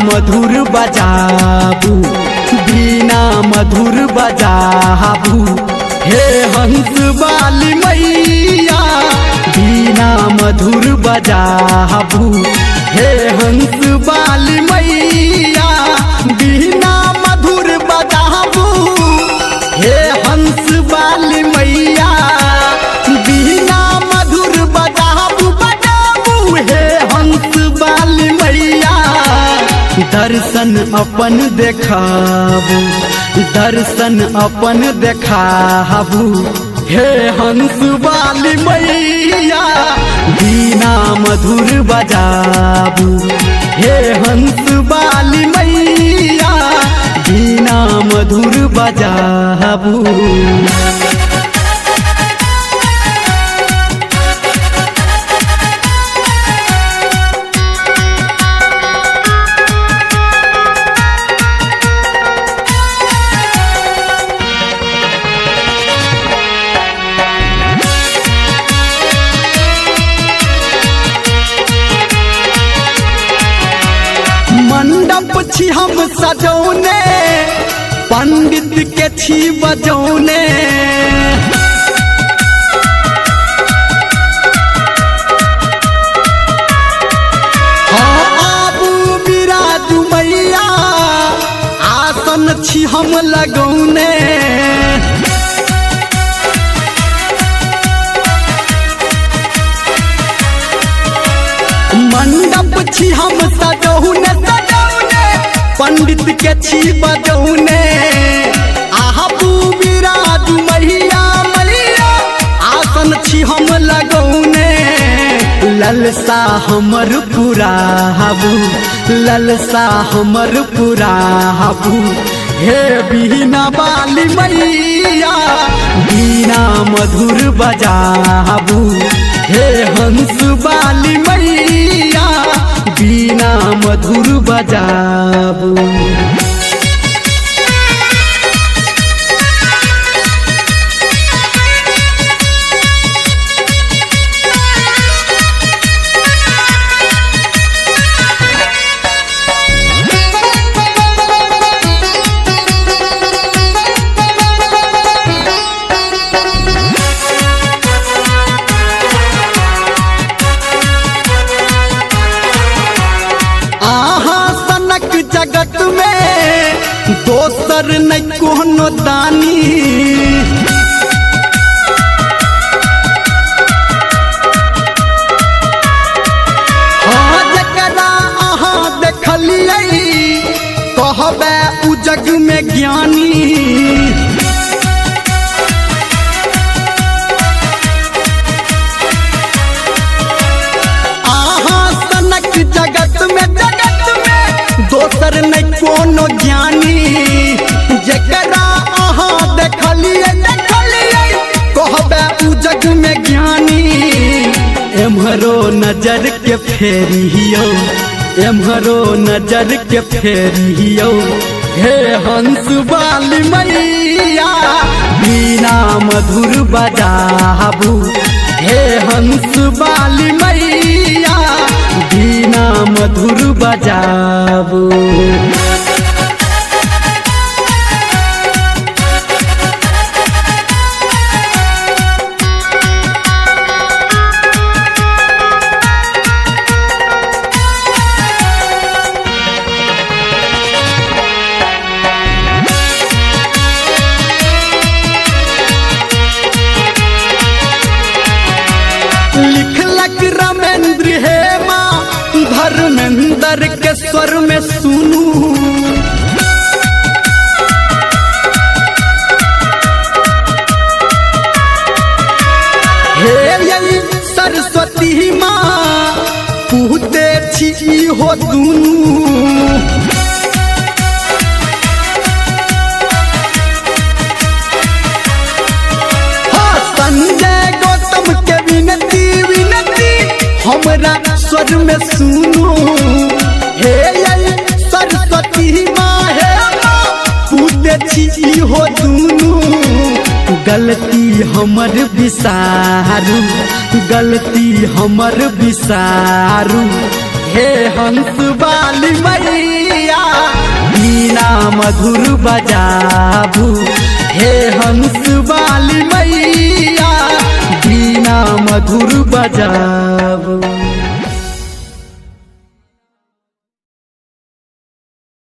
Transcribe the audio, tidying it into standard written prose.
मधुर बजाबू, बीना मधुर बजाबू, हे हंस वाली मैया बीना मधुर बजाबू, हे हंस वाली मैया बीना मधुर बजाबू, हे हंस वाली मैया बीना मधुर बजाबू बजाबू, हे हंस वाली मैया दर्शन अपन देखाबू, दर्शन अपन देखाबू, हे हंस वाली मैया बीना मधुर बजाबू, हे हंस वाली मैया बीना मधुर बजाबू। मंडप छी हम सजौने, पंडित के छी बजौने, हाँ आबू बिराजू मैया आसन छी हम लगौने, मंडप छी हम सजौने पंडित के छी बजौने, आहबू बिराजू मैया मैया आसन छी हम लगौने, ललसा हमर पुराबू, ललसा हमर पुराबू, हे बीना वाली मैया बीना मधुर बजाबू, हे हंस वाली मैया बीना मधुर बजाबू। जगत में दोसर न कोनो दानी, हाँ जकरा अहाँ देखलियै कहबे उ जग में ज्ञानी, अहाँ सनक जगत में दोसर न कोनो ज्ञानी, जकरा अहाँ देखलियै कहबे उ जग में ज्ञानी, एम्हरो नजर के फेरियो, एम्हरो नजर के फेरियो, हे हंस वाली मैया बीना मधुर बजाबू, हे हंस वाली मैया बीना मधुर बजाबू। लिखलक रमेंद्र हेमा धर्मेंद्र के स्वर में सुनू, हे यही सरस्वती माँ पूते छी हो दुनू, हाँ संजय गौतम के विनती विनती हमरा स्वर में सुनू, हे सरस्वती माँ हे पूते छी हो दुनू, गलती हमर विसारू, गलती हमर विसारू, हे हंस वाली मैया बीना मधुर बजाबू, हे हंस वाली मैया बीना मधुर बजाबू।